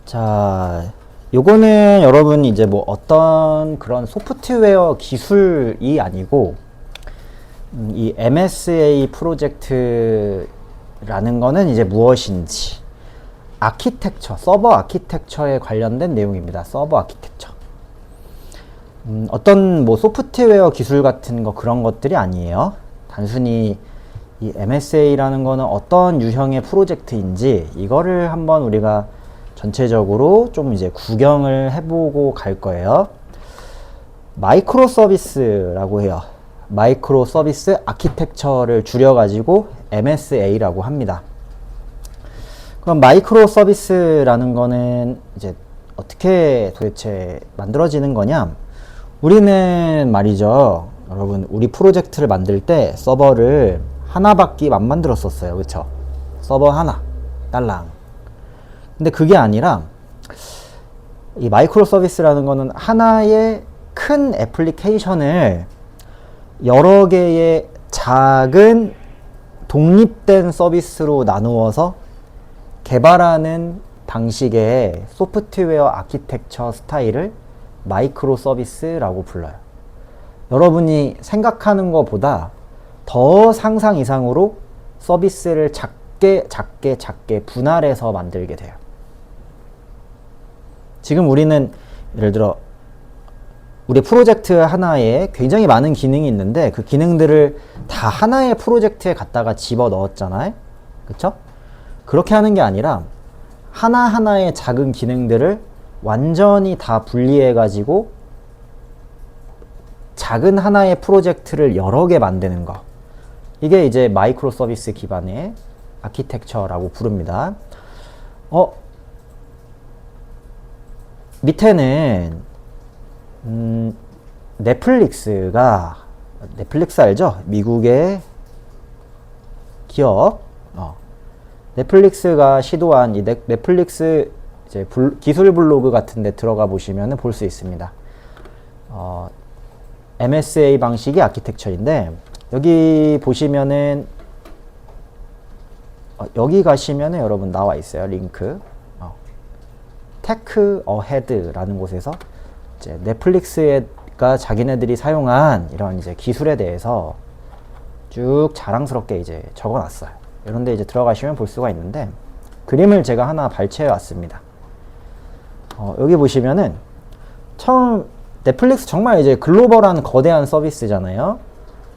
자, 요거는 여러분 이제 뭐 어떤 그런 소프트웨어 기술이 아니고 이 MSA 프로젝트라는 거는 이제 무엇인지 아키텍처, 서버 아키텍처에 관련된 내용입니다. 서버 아키텍처. 어떤 뭐 소프트웨어 기술 같은 거 그런 것들이 아니에요. 단순히 이 MSA라는 거는 어떤 유형의 프로젝트인지 이거를 한번 우리가 전체적으로 좀 이제 구경을 해보고 갈 거예요. 마이크로 서비스라고 해요. 마이크로 서비스 아키텍처를 줄여가지고 MSA라고 합니다. 그럼 마이크로 서비스라는 거는 이제 어떻게 도대체 만들어지는 거냐? 우리는 말이죠. 여러분, 우리 프로젝트를 만들 때 서버를 하나밖에 안 만들었었어요. 그쵸? 서버 하나. 딸랑. 근데 그게 아니라 이 마이크로 서비스라는 거는 하나의 큰 애플리케이션을 여러 개의 작은 독립된 서비스로 나누어서 개발하는 방식의 소프트웨어 아키텍처 스타일을 마이크로 서비스라고 불러요. 여러분이 생각하는 것보다 더 상상 이상으로 서비스를 작게 분할해서 만들게 돼요. 지금 우리는 예를 들어 우리 프로젝트 하나에 굉장히 많은 기능이 있는데 그 기능들을 다 하나의 프로젝트에 갖다가 집어 넣었잖아요. 그쵸? 그렇게 하는 게 아니라 하나하나의 작은 기능들을 완전히 다 분리해 가지고 작은 하나의 프로젝트를 여러 개 만드는 거. 이게 이제 마이크로 서비스 기반의 아키텍처라고 부릅니다. 밑에는 넷플릭스 알죠? 미국의 기업. 넷플릭스가 시도한 이 넷플릭스 이제 기술 블로그 같은 데 들어가 보시면 볼 수 있습니다. MSA 방식의 아키텍처인데 여기 보시면은 여기 가시면은 여러분 나와 있어요. 링크. 테크 어헤드라는 곳에서 이제 넷플릭스가 자기네들이 사용한 이런 이제 기술에 대해서 쭉 자랑스럽게 이제 적어놨어요. 이런데 이제 들어가시면 볼 수가 있는데 그림을 제가 하나 발췌해 왔습니다. 여기 보시면은 처음 넷플릭스 정말 이제 글로벌한 거대한 서비스잖아요.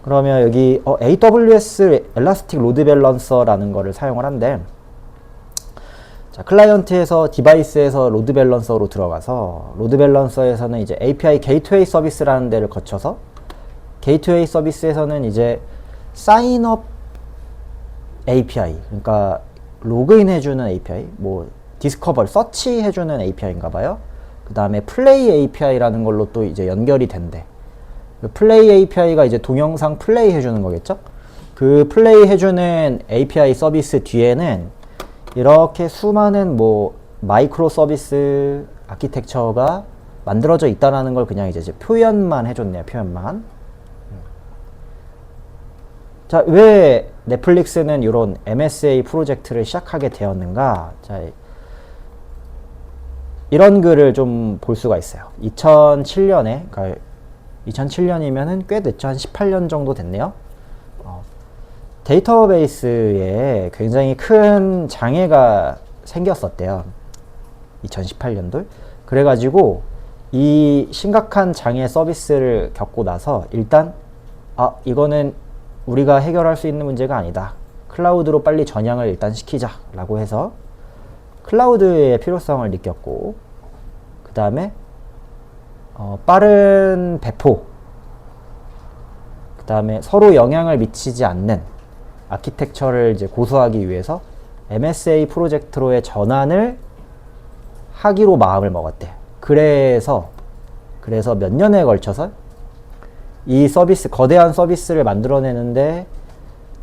그러면 여기 AWS 엘라스틱 로드 밸런서라는 거를 사용을 한대. 자, 클라이언트에서 디바이스에서 로드 밸런서로 들어가서 로드 밸런서에서는 이제 API 게이트웨이 서비스라는 데를 거쳐서 게이트웨이 서비스에서는 이제 사인업 API, 그러니까 로그인 해주는 API, 뭐 디스커버, 서치 해주는 API인가 봐요. 그 다음에 플레이 API라는 걸로 또 이제 연결이 된대. 그 플레이 API가 이제 동영상 플레이 해주는 거겠죠? 그 플레이 해주는 API 서비스 뒤에는 이렇게 수많은 뭐 마이크로 서비스 아키텍처가 만들어져 있다라는 걸 그냥 이제 표현만 해줬네요. 표현만. 자, 왜 넷플릭스는 이런 MSA 프로젝트를 시작하게 되었는가? 자, 이런 글을 좀 볼 수가 있어요. 2007년에, 그러니까 2007년이면은 꽤 됐죠. 한 18년 정도 됐네요. 데이터베이스에 굉장히 큰 장애가 생겼었대요. 2018년도. 그래가지고 이 심각한 장애 서비스를 겪고 나서 일단 이거는 우리가 해결할 수 있는 문제가 아니다. 클라우드로 빨리 전향을 일단 시키자 라고 해서 클라우드의 필요성을 느꼈고 그 다음에 빠른 배포 그 다음에 서로 영향을 미치지 않는 아키텍처를 이제 고수하기 위해서 MSA 프로젝트로의 전환을 하기로 마음을 먹었대. 그래서 몇 년에 걸쳐서 이 서비스, 거대한 서비스를 만들어내는데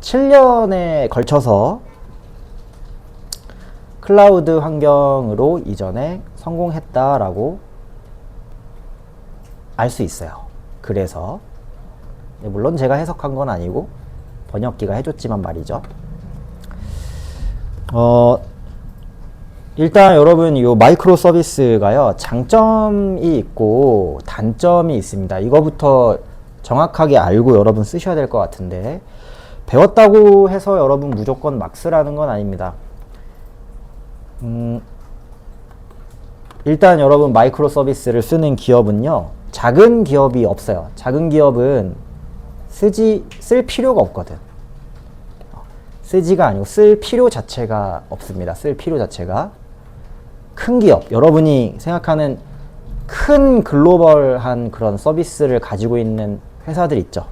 7년에 걸쳐서 클라우드 환경으로 이전에 성공했다라고 알 수 있어요. 그래서 물론 제가 해석한 건 아니고 번역기가 해줬지만 말이죠. 일단 여러분 이 마이크로 서비스가요, 장점이 있고 단점이 있습니다. 이거부터 정확하게 알고 여러분 쓰셔야 될 것 같은데, 배웠다고 해서 여러분 무조건 막 쓰라는 건 아닙니다. 일단 여러분 마이크로 서비스를 쓰는 기업은요, 작은 기업이 없어요. 작은 기업은 쓸 필요가 없거든. 쓰지가 아니고 쓸 필요 자체가 없습니다. 쓸 필요 자체가. 큰 기업, 여러분이 생각하는 큰 글로벌한 그런 서비스를 가지고 있는 회사들 있죠.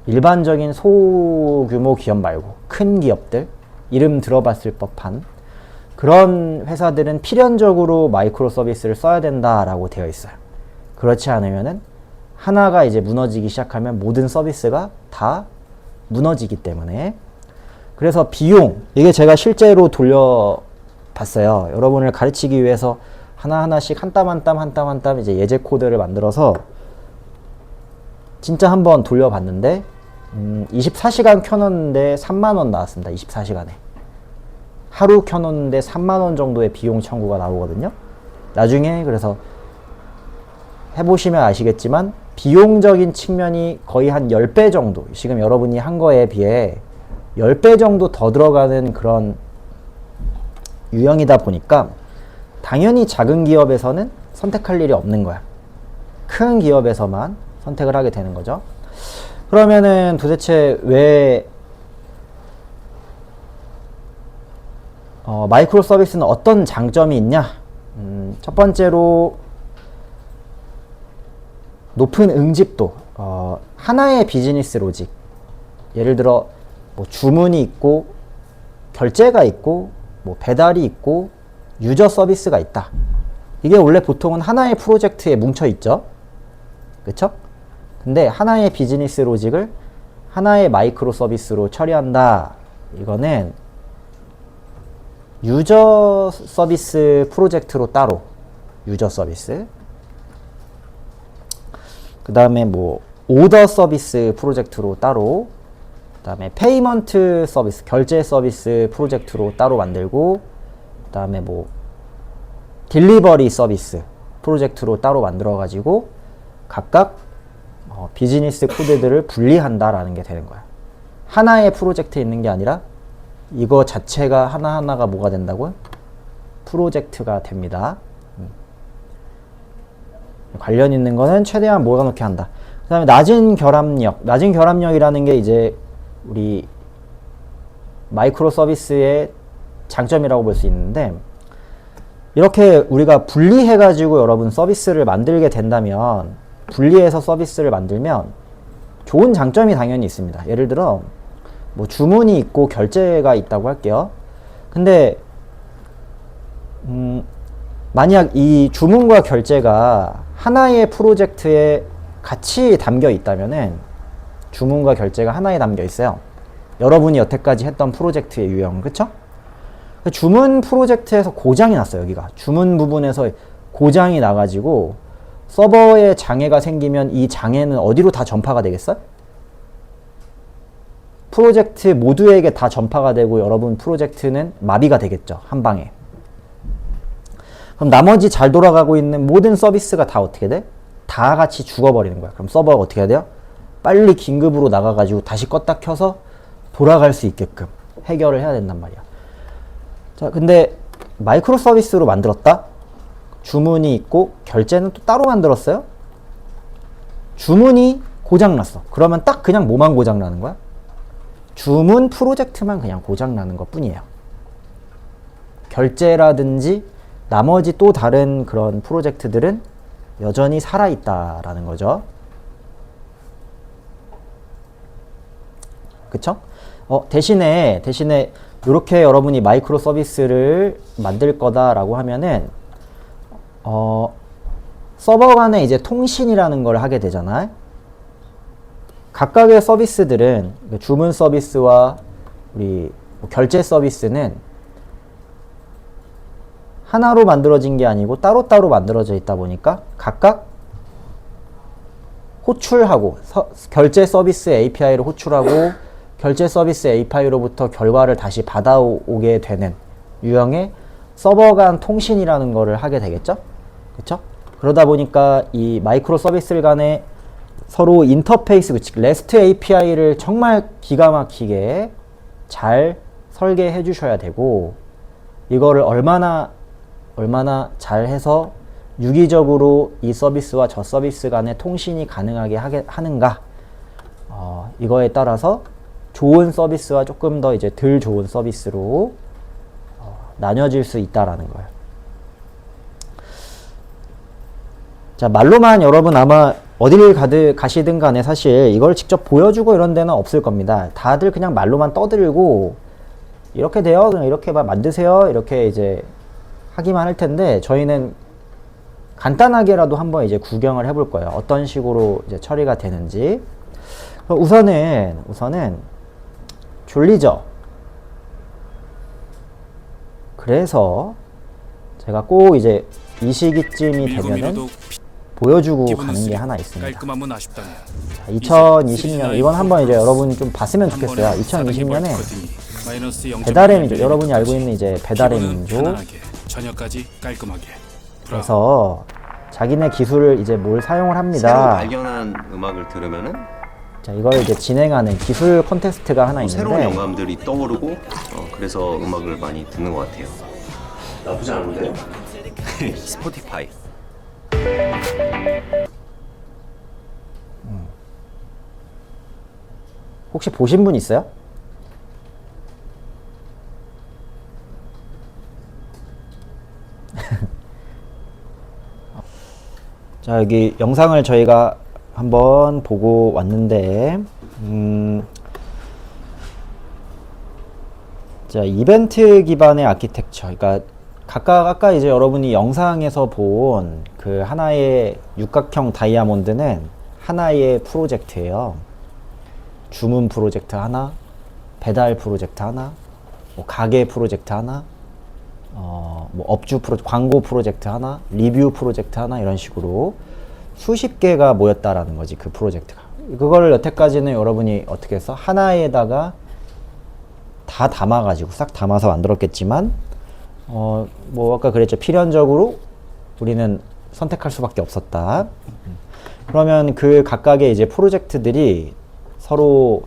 일반적인 소규모 기업 말고 큰 기업들, 이름 들어봤을 법한 그런 회사들은 필연적으로 마이크로 서비스를 써야 된다라고 되어 있어요. 그렇지 않으면은 하나가 이제 무너지기 시작하면 모든 서비스가 다 무너지기 때문에. 그래서 비용, 이게 제가 실제로 돌려봤어요. 여러분을 가르치기 위해서 하나하나씩 한 땀 한 땀 한 땀 한 땀 이제 예제 코드를 만들어서 진짜 한번 돌려봤는데 24시간 켜놓는데 3만원 나왔습니다. 24시간에 하루 켜놓는데 3만원 정도의 비용 청구가 나오거든요. 나중에 그래서 해보시면 아시겠지만 비용적인 측면이 거의 한 10배 정도, 지금 여러분이 한 거에 비해 10배 정도 더 들어가는 그런 유형이다 보니까 당연히 작은 기업에서는 선택할 일이 없는 거야. 큰 기업에서만 선택을 하게 되는 거죠. 그러면은 도대체 왜 마이크로 서비스는 어떤 장점이 있냐? 첫 번째로 높은 응집도, 하나의 비즈니스 로직, 예를 들어 뭐 주문이 있고 결제가 있고 뭐 배달이 있고 유저 서비스가 있다. 이게 원래 보통은 하나의 프로젝트에 뭉쳐 있죠. 그쵸? 근데 하나의 비즈니스 로직을 하나의 마이크로 서비스로 처리한다. 이거는 유저 서비스 프로젝트로 따로, 유저 서비스, 그 다음에 뭐 오더 서비스 프로젝트로 따로, 그 다음에 페이먼트 서비스, 결제 서비스 프로젝트로 따로 만들고, 그 다음에 뭐 딜리버리 서비스 프로젝트로 따로 만들어 가지고 각각 비즈니스 코드들을 분리한다라는 게 되는 거야. 하나의 프로젝트에 있는 게 아니라 이거 자체가 하나하나가 뭐가 된다고요? 프로젝트가 됩니다. 관련 있는 거는 최대한 모아놓게 한다. 그 다음에 낮은 결합력. 낮은 결합력이라는 게 이제 우리 마이크로 서비스의 장점이라고 볼 수 있는데, 이렇게 우리가 분리해가지고 여러분 서비스를 만들게 된다면, 분리해서 서비스를 만들면 좋은 장점이 당연히 있습니다. 예를 들어 뭐 주문이 있고 결제가 있다고 할게요. 근데 만약 이 주문과 결제가 하나의 프로젝트에 같이 담겨 있다면은, 주문과 결제가 하나에 담겨 있어요. 여러분이 여태까지 했던 프로젝트의 유형, 그쵸? 주문 프로젝트에서 고장이 났어요. 여기가 주문 부분에서 고장이 나가지고 서버에 장애가 생기면 이 장애는 어디로 다 전파가 되겠어요? 프로젝트 모두에게 다 전파가 되고 여러분 프로젝트는 마비가 되겠죠. 한 방에. 그럼 나머지 잘 돌아가고 있는 모든 서비스가 다 어떻게 돼? 다 같이 죽어버리는 거야. 그럼 서버가 어떻게 해야 돼요? 빨리 긴급으로 나가가지고 다시 껐다 켜서 돌아갈 수 있게끔 해결을 해야 된단 말이야. 자, 근데 마이크로 서비스로 만들었다? 주문이 있고 결제는 또 따로 만들었어요? 주문이 고장났어. 그러면 딱 그냥 뭐만 고장나는 거야? 주문 프로젝트만 그냥 고장나는 것 뿐이에요. 결제라든지 나머지 또 다른 그런 프로젝트들은 여전히 살아있다라는 거죠. 그쵸? 대신에 이렇게 여러분이 마이크로 서비스를 만들 거다라고 하면은 서버 간에 이제 통신이라는 걸 하게 되잖아요. 각각의 서비스들은 주문 서비스와 우리 결제 서비스는 하나로 만들어진 게 아니고 따로따로 만들어져 있다 보니까 각각 호출하고 결제 서비스 API를 호출하고 결제 서비스 API로부터 결과를 다시 받아오게 되는 유형의 서버 간 통신이라는 거를 하게 되겠죠? 그쵸? 그러다 보니까 이 마이크로 서비스 간에 서로 인터페이스, REST API를 정말 기가 막히게 잘 설계해 주셔야 되고, 이거를 얼마나 잘 해서 유기적으로 이 서비스와 저 서비스 간의 통신이 가능하게 하는가, 이거에 따라서 좋은 서비스와 조금 더 이제 덜 좋은 서비스로 나뉘어질 수 있다라는 거예요. 자, 말로만 여러분 아마 어디를 가시든 간에 사실 이걸 직접 보여주고 이런 데는 없을 겁니다. 다들 그냥 말로만 떠들고 이렇게 돼요, 그냥 이렇게 만드세요, 이렇게 이제 하기만 할 텐데, 저희는 간단하게라도 한번 이제 구경을 해볼 거예요. 어떤 식으로 이제 처리가 되는지. 우선은 졸리죠? 그래서 제가 꼭 이제 이 시기쯤이 되면은 보여주고 가는 게 하나 있습니다. 자, 2020년, 이건 한번 이제 여러분이 좀 봤으면 좋겠어요. 2020년에 배달의 민족, 여러분이 알고 있는 이제 배달의 민족. 그래서 자기네 기술을 이제 뭘 사용을 합니다. 새로 발견한 음악을 들으면은, 자, 이걸 이제 진행하는 기술 콘테스트가 하나 있는데, 새로운 영감들이 떠오르고, 그래서 음악을 많이 듣는 것 같아요. 나쁘지 않은데요? 스포티파이. 혹시 보신 분 있어요? 자, 여기 영상을 저희가 한번 보고 왔는데, 자, 이벤트 기반의 아키텍처. 그러니까 각각 아까 이제 여러분이 영상에서 본 그 하나의 육각형 다이아몬드는 하나의 프로젝트예요. 주문 프로젝트 하나, 배달 프로젝트 하나, 뭐 가게 프로젝트 하나, 뭐 업주 광고 프로젝트 하나, 리뷰 프로젝트 하나, 이런 식으로 수십 개가 모였다라는 거지, 그 프로젝트가. 그거를 여태까지는 여러분이 어떻게 해서 하나에다가 다 담아가지고 싹 담아서 만들었겠지만, 뭐 아까 그랬죠. 필연적으로 우리는 선택할 수밖에 없었다. 그러면 그 각각의 이제 프로젝트들이 서로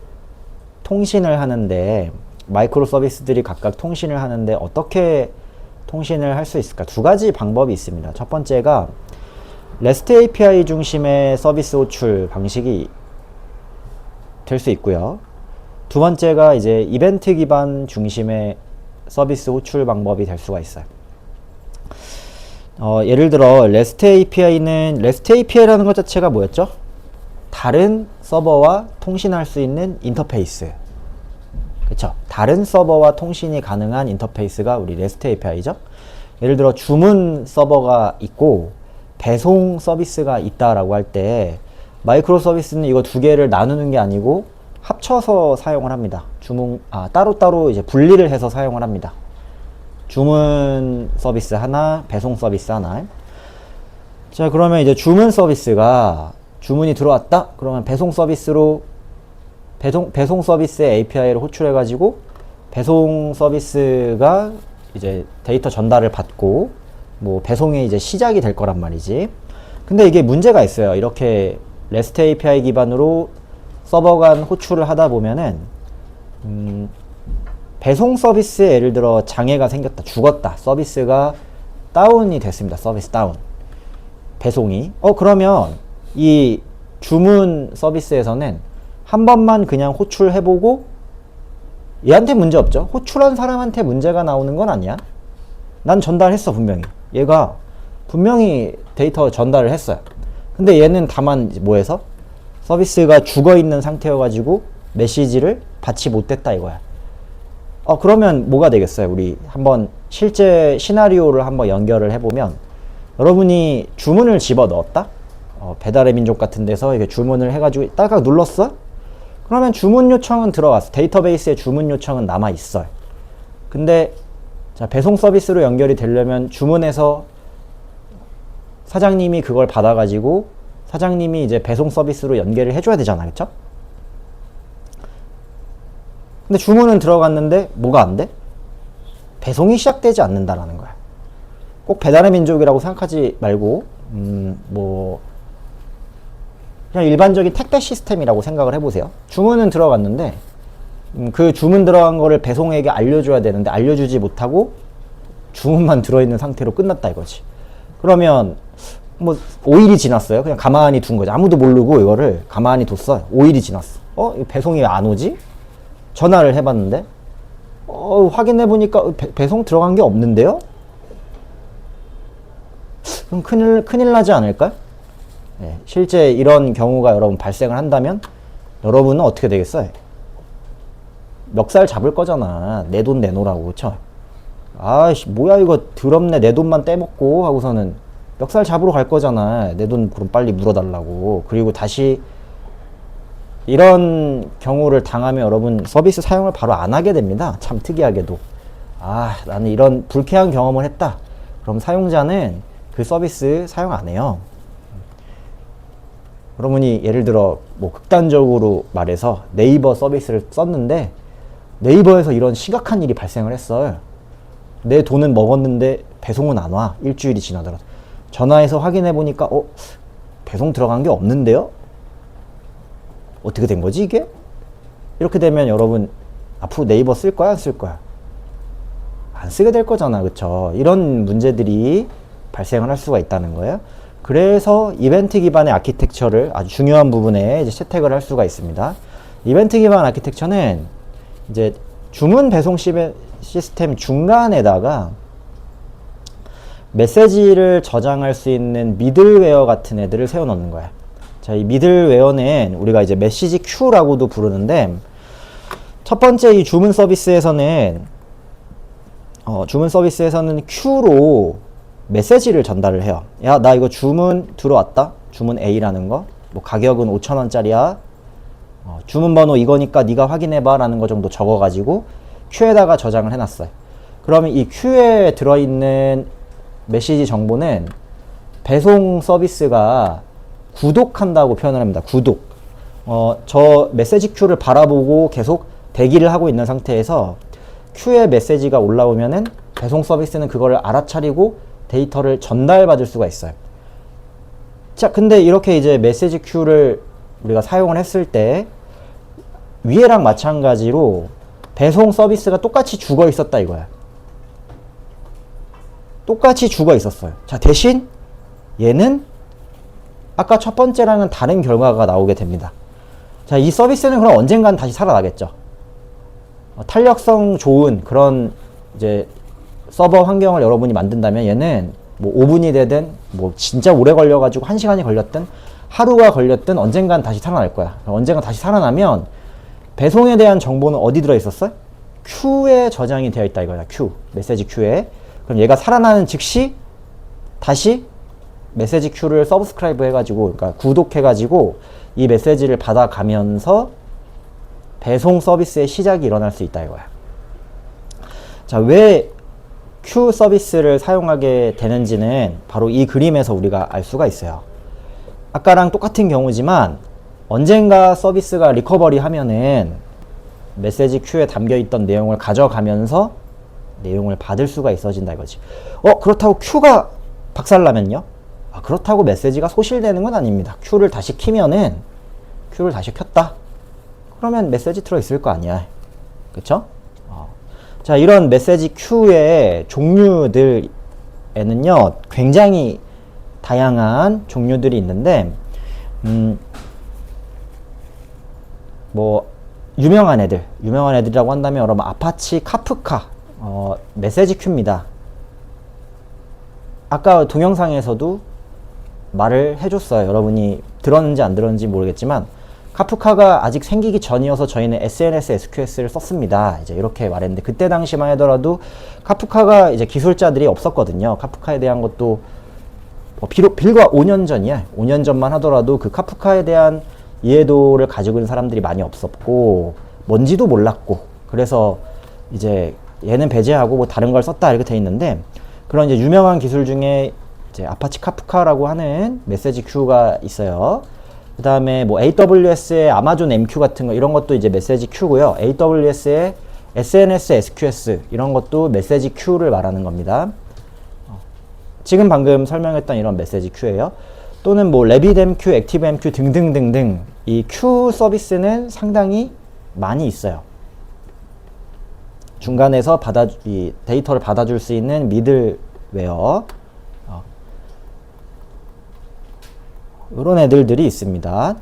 통신을 하는데, 마이크로 서비스들이 각각 통신을 하는데 어떻게 통신을 할 수 있을까? 두 가지 방법이 있습니다. 첫 번째가 REST API 중심의 서비스 호출 방식이 될 수 있고요. 두 번째가 이제 이벤트 기반 중심의 서비스 호출 방법이 될 수가 있어요. 예를 들어 REST API라는 것 자체가 뭐였죠? 다른 서버와 통신할 수 있는 인터페이스. 그쵸? 다른 서버와 통신이 가능한 인터페이스가 우리 REST API죠. 예를 들어 주문 서버가 있고 배송 서비스가 있다라고 할 때, 마이크로 서비스는 이거 두 개를 나누는 게 아니고 합쳐서 사용을 합니다. 따로따로 이제 분리를 해서 사용을 합니다. 주문 서비스 하나, 배송 서비스 하나. 자, 그러면 이제 주문 서비스가 주문이 들어왔다? 그러면 배송 서비스의 API를 호출해가지고 배송 서비스가 이제 데이터 전달을 받고 뭐 배송이 이제 시작이 될 거란 말이지. 근데 이게 문제가 있어요. 이렇게 REST API 기반으로 서버 간 호출을 하다 보면은 배송 서비스에 예를 들어 장애가 생겼다, 죽었다, 서비스가 다운이 됐습니다. 서비스 다운, 배송이. 그러면 이 주문 서비스에서는 한 번만 그냥 호출해보고 얘한테 문제 없죠. 호출한 사람한테 문제가 나오는 건 아니야. 난 전달했어, 분명히. 얘가 분명히 데이터 전달을 했어요. 근데 얘는 다만 뭐해서 서비스가 죽어있는 상태여가지고 메시지를 받지 못했다 이거야. 그러면 뭐가 되겠어요? 우리 한번 실제 시나리오를 한번 연결을 해보면, 여러분이 주문을 집어 넣었다? 배달의 민족 같은 데서 이렇게 주문을 해가지고 딱딱 눌렀어? 그러면 주문 요청은 들어갔어. 데이터베이스에 주문 요청은 남아 있어요. 근데 자, 배송 서비스로 연결이 되려면 주문해서 사장님이 그걸 받아가지고 사장님이 이제 배송 서비스로 연결을 해줘야 되잖아, 그쵸? 근데 주문은 들어갔는데 뭐가 안 돼? 배송이 시작되지 않는다라는 거야. 꼭 배달의 민족이라고 생각하지 말고 뭐 그냥 일반적인 택배 시스템이라고 생각을 해보세요. 주문은 들어갔는데 그 주문 들어간 거를 배송에게 알려줘야 되는데 알려주지 못하고 주문만 들어있는 상태로 끝났다 이거지. 그러면 뭐 5일이 지났어요. 그냥 가만히 둔 거지. 아무도 모르고 이거를 가만히 뒀어. 5일이 지났어. 이거 배송이 왜 안 오지? 전화를 해봤는데 확인해보니까 배송 들어간 게 없는데요? 그럼 큰일 나지 않을까요? 네, 실제 이런 경우가 여러분 발생을 한다면 여러분은 어떻게 되겠어요? 멱살 잡을 거잖아. 내 돈 내놓으라고. 그쵸? 아이씨 뭐야 이거 더럽네. 내 돈만 떼먹고 하고서는 멱살 잡으러 갈 거잖아. 내 돈 그럼 빨리 물어달라고. 그리고 다시 이런 경우를 당하면 여러분 서비스 사용을 바로 안 하게 됩니다. 참 특이하게도. 나는 이런 불쾌한 경험을 했다. 그럼 사용자는 그 서비스 사용 안 해요. 여러분이 예를 들어 뭐 극단적으로 말해서 네이버 서비스를 썼는데 네이버에서 이런 심각한 일이 발생을 했어요. 내 돈은 먹었는데 배송은 안 와. 일주일이 지나더라도. 전화해서 확인해 보니까 배송 들어간 게 없는데요? 어떻게 된 거지 이게? 이렇게 되면 여러분 앞으로 네이버 쓸 거야 안 쓸 거야? 안 쓰게 될 거잖아. 그쵸? 이런 문제들이 발생을 할 수가 있다는 거예요. 그래서 이벤트 기반의 아키텍처를 아주 중요한 부분에 이제 채택을 할 수가 있습니다. 이벤트 기반 아키텍처는 이제 주문 배송 시스템 중간에다가 메시지를 저장할 수 있는 미들웨어 같은 애들을 세워 놓는 거야. 자, 이 미들웨어는 우리가 이제 메시지 큐라고도 부르는데, 첫 번째 이 주문 서비스에서는 큐로 메시지를 전달을 해요. 야, 나 이거 주문 들어왔다. 주문 A라는 거. 뭐 가격은 5,000원짜리야. 주문 번호 이거니까 네가 확인해봐 라는 거 정도 적어가지고 큐에다가 저장을 해놨어요. 그러면 이 큐에 들어있는 메시지 정보는 배송 서비스가 구독한다고 표현을 합니다. 구독. 저 메시지 큐를 바라보고 계속 대기를 하고 있는 상태에서 큐에 메시지가 올라오면은 배송 서비스는 그거를 알아차리고 데이터를 전달받을 수가 있어요. 자, 근데 이렇게 이제 메시지 큐를 우리가 사용을 했을 때 위에랑 마찬가지로 배송 서비스가 똑같이 죽어 있었다 이거야. 똑같이 죽어 있었어요. 자, 대신 얘는 아까 첫 번째랑은 다른 결과가 나오게 됩니다. 자, 이 서비스는 그럼 언젠간 다시 살아나겠죠. 탄력성 좋은 그런 이제 서버 환경을 여러분이 만든다면 얘는 뭐 5분이 되든 뭐 진짜 오래 걸려가지고 1시간이 걸렸든 하루가 걸렸든 언젠간 다시 살아날 거야. 언젠간 다시 살아나면 배송에 대한 정보는 어디 들어있었어요? 큐에 저장이 되어 있다 이거야. 큐. 메시지 큐에. 그럼 얘가 살아나는 즉시 다시 메시지 큐를 서브스크라이브 해가지고, 그러니까 구독해가지고 이 메시지를 받아가면서 배송 서비스의 시작이 일어날 수 있다 이거야. 자, 왜 큐 서비스를 사용하게 되는지는 바로 이 그림에서 우리가 알 수가 있어요. 아까랑 똑같은 경우지만 언젠가 서비스가 리커버리 하면은 메시지 큐에 담겨있던 내용을 가져가면서 내용을 받을 수가 있어진다 이거지. 그렇다고 큐가 박살나면요? 그렇다고 메시지가 소실되는 건 아닙니다. 큐를 다시 키면은 큐를 다시 켰다. 그러면 메시지 들어있을 거 아니야. 그쵸? 자, 이런 메시지 큐의 종류들에는요 굉장히 다양한 종류들이 있는데 뭐 유명한 애들이라고 한다면 여러분 아파치 카프카 메시지 큐입니다. 아까 동영상에서도 말을 해줬어요. 여러분이 들었는지 안 들었는지 모르겠지만 카프카가 아직 생기기 전이어서 저희는 SNS SQS를 썼습니다. 이제 이렇게 말했는데 그때 당시만 하더라도 카프카가 이제 기술자들이 없었거든요. 카프카에 대한 것도 불과 5년 전이야. 5년 전만 하더라도 그 카프카에 대한 이해도를 가지고 있는 사람들이 많이 없었고 뭔지도 몰랐고 그래서 이제 얘는 배제하고 뭐 다른 걸 썼다 이렇게 돼 있는데 그런 이제 유명한 기술 중에 이제 아파치 카프카라고 하는 메시지 큐가 있어요. 그 다음에 뭐 AWS의 아마존 MQ 같은 거 이런 것도 이제 메시지 큐고요. AWS의 SNS SQS 이런 것도 메시지 큐를 말하는 겁니다. 지금 방금 설명했던 이런 메시지 큐예요. 또는 뭐 RabbitMQ, ActiveMQ 등등등등 이 큐 서비스는 상당히 많이 있어요. 중간에서 이 데이터를 받아줄 수 있는 미들웨어 이런 애들이 있습니다.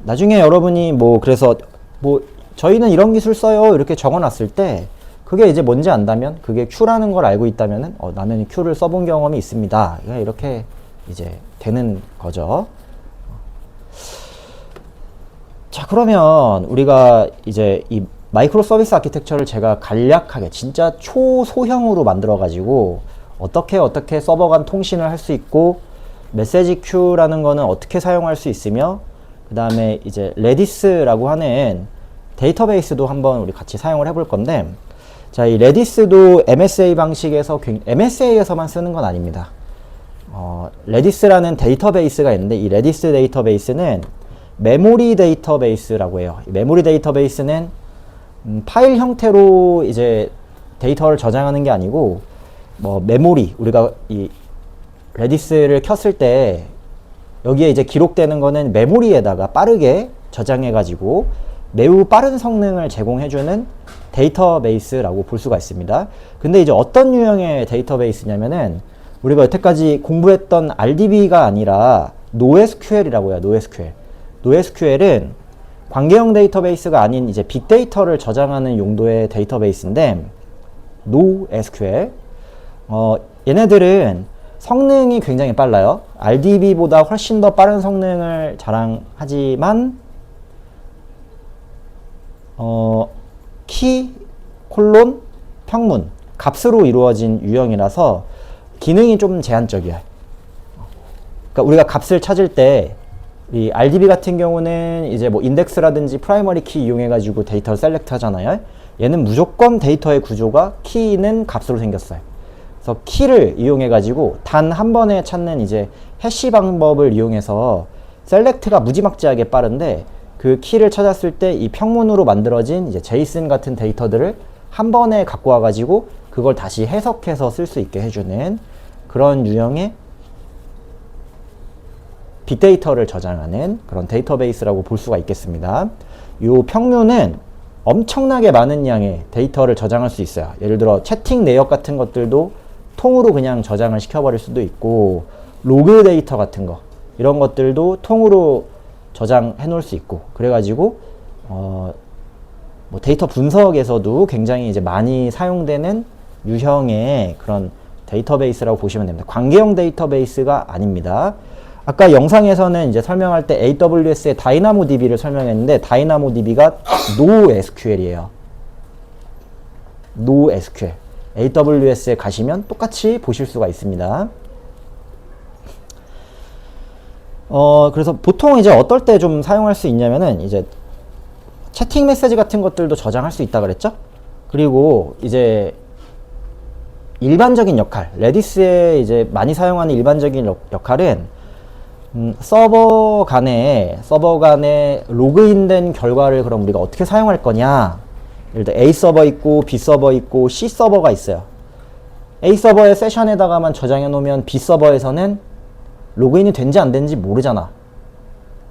나중에 여러분이 뭐 그래서 뭐 저희는 이런 기술 써요 이렇게 적어놨을 때 그게 이제 뭔지 안다면 그게 큐라는 걸 알고 있다면은 나는 큐를 써본 경험이 있습니다. 이렇게 이제 되는 거죠. 자, 그러면 우리가 이제 이 마이크로 서비스 아키텍처를 제가 간략하게 진짜 초소형으로 만들어 가지고 어떻게 서버 간 통신을 할 수 있고 메시지 큐라는 거는 어떻게 사용할 수 있으며 그 다음에 이제 레디스라고 하는 데이터베이스도 한번 우리 같이 사용을 해볼 건데 자, 이 레디스도 MSA 방식에서 MSA에서만 쓰는 건 아닙니다. 레디스라는 데이터베이스가 있는데 이 레디스 데이터베이스는 메모리 데이터베이스라고 해요. 이 메모리 데이터베이스는 파일 형태로 이제 데이터를 저장하는 게 아니고 뭐 메모리 우리가 이 레디스를 켰을 때 여기에 이제 기록되는 거는 메모리에다가 빠르게 저장해 가지고 매우 빠른 성능을 제공해주는 데이터베이스라고 볼 수가 있습니다. 근데 이제 어떤 유형의 데이터베이스냐면은 우리가 여태까지 공부했던 RDB가 아니라 NoSQL이라고 해요. NoSQL. NoSQL은 관계형 데이터베이스가 아닌 이제 빅데이터를 저장하는 용도의 데이터베이스인데 NoSQL. 얘네들은 성능이 굉장히 빨라요. RDB보다 훨씬 더 빠른 성능을 자랑하지만 키, 콜론, 평문, 값으로 이루어진 유형이라서 기능이 좀 제한적이야. 그러니까 우리가 값을 찾을 때 이 RDB 같은 경우는 이제 뭐 인덱스라든지 프라이머리 키 이용해가지고 데이터를 셀렉트 하잖아요. 얘는 무조건 데이터의 구조가 키는 값으로 생겼어요. 그래서 키를 이용해가지고 단 한 번에 찾는 이제 해시 방법을 이용해서 셀렉트가 무지막지하게 빠른데 그 키를 찾았을 때 이 평문으로 만들어진 이제 제이슨 같은 데이터들을 한 번에 갖고 와가지고 그걸 다시 해석해서 쓸 수 있게 해주는 그런 유형의 빅데이터를 저장하는 그런 데이터베이스라고 볼 수가 있겠습니다. 이 평면은 엄청나게 많은 양의 데이터를 저장할 수 있어요. 예를 들어 채팅 내역 같은 것들도 통으로 그냥 저장을 시켜버릴 수도 있고 로그 데이터 같은 거 이런 것들도 통으로 저장해 놓을 수 있고 그래가지고 뭐 데이터 분석에서도 굉장히 이제 많이 사용되는 유형의 그런 데이터베이스라고 보시면 됩니다. 관계형 데이터베이스가 아닙니다. 아까 영상에서는 이제 설명할 때 AWS의 다이나모DB를 설명했는데 다이나모DB가 NoSQL이에요. NoSQL. AWS에 가시면 똑같이 보실 수가 있습니다. 그래서 보통 이제 어떨 때 좀 사용할 수 있냐면은 이제 채팅 메시지 같은 것들도 저장할 수 있다 그랬죠? 그리고 이제 일반적인 역할, 레디스에 이제 많이 사용하는 일반적인 역할은 서버 간에 로그인된 결과를 그럼 우리가 어떻게 사용할 거냐? 예를 들어 A 서버 있고 B 서버 있고 C 서버가 있어요. A 서버의 세션에다가만 저장해 놓으면 B 서버에서는 로그인이 된지 안 된지 모르잖아.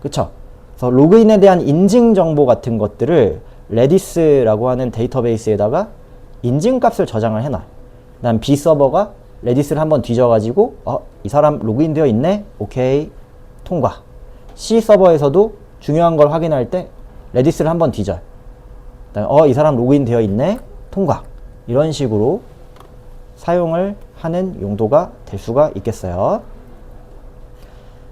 그쵸? 그래서 로그인에 대한 인증 정보 같은 것들을 레디스라고 하는 데이터베이스에다가 인증값을 저장을 해놔. 그 다음 B 서버가 레디스를 한번 뒤져가지고 이 사람 로그인 되어 있네? 오케이. 통과. C 서버에서도 중요한 걸 확인할 때 레디스를 한번 뒤져. 그 다음에 이 사람 로그인 되어 있네? 통과. 이런 식으로 사용을 하는 용도가 될 수가 있겠어요.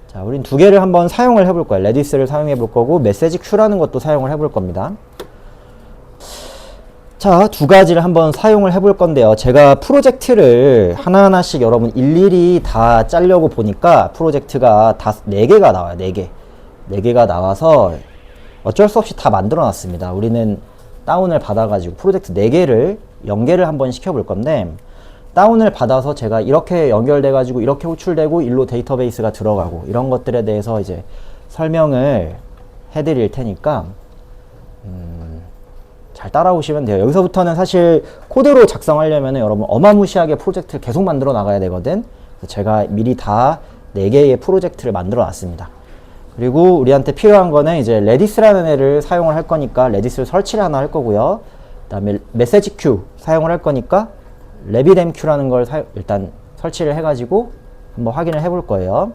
자, 우린 두 개를 한번 사용을 해볼 거예요. 레디스를 사용해 볼 거고 메시지 큐라는 것도 사용을 해볼 겁니다. 자, 두 가지를 한번 사용을 해볼 건데요. 제가 프로젝트를 하나하나씩 여러분 일일이 다 짜려고 보니까 프로젝트가 다 4개가 나와요. 4개. 4개가 나와서 어쩔 수 없이 다 만들어 놨습니다. 우리는 다운을 받아가지고 프로젝트 4개를 연계를 한번 시켜볼 건데 다운을 받아서 제가 이렇게 연결돼가지고 이렇게 호출되고 일로 데이터베이스가 들어가고 이런 것들에 대해서 이제 설명을 해드릴 테니까 잘 따라오시면 돼요. 여기서부터는 사실 코드로 작성하려면 여러분 어마무시하게 프로젝트를 계속 만들어 나가야 되거든. 그래서 제가 미리 다 4개의 프로젝트를 만들어 놨습니다. 그리고 우리한테 필요한 거는 이제 레디스라는 애를 사용을 할 거니까 레디스를 설치를 하나 할 거고요. 그 다음에 메시지 큐 사용을 할 거니까 레비뎀 큐라는 걸 일단 설치를 해가지고 한번 확인을 해볼 거예요.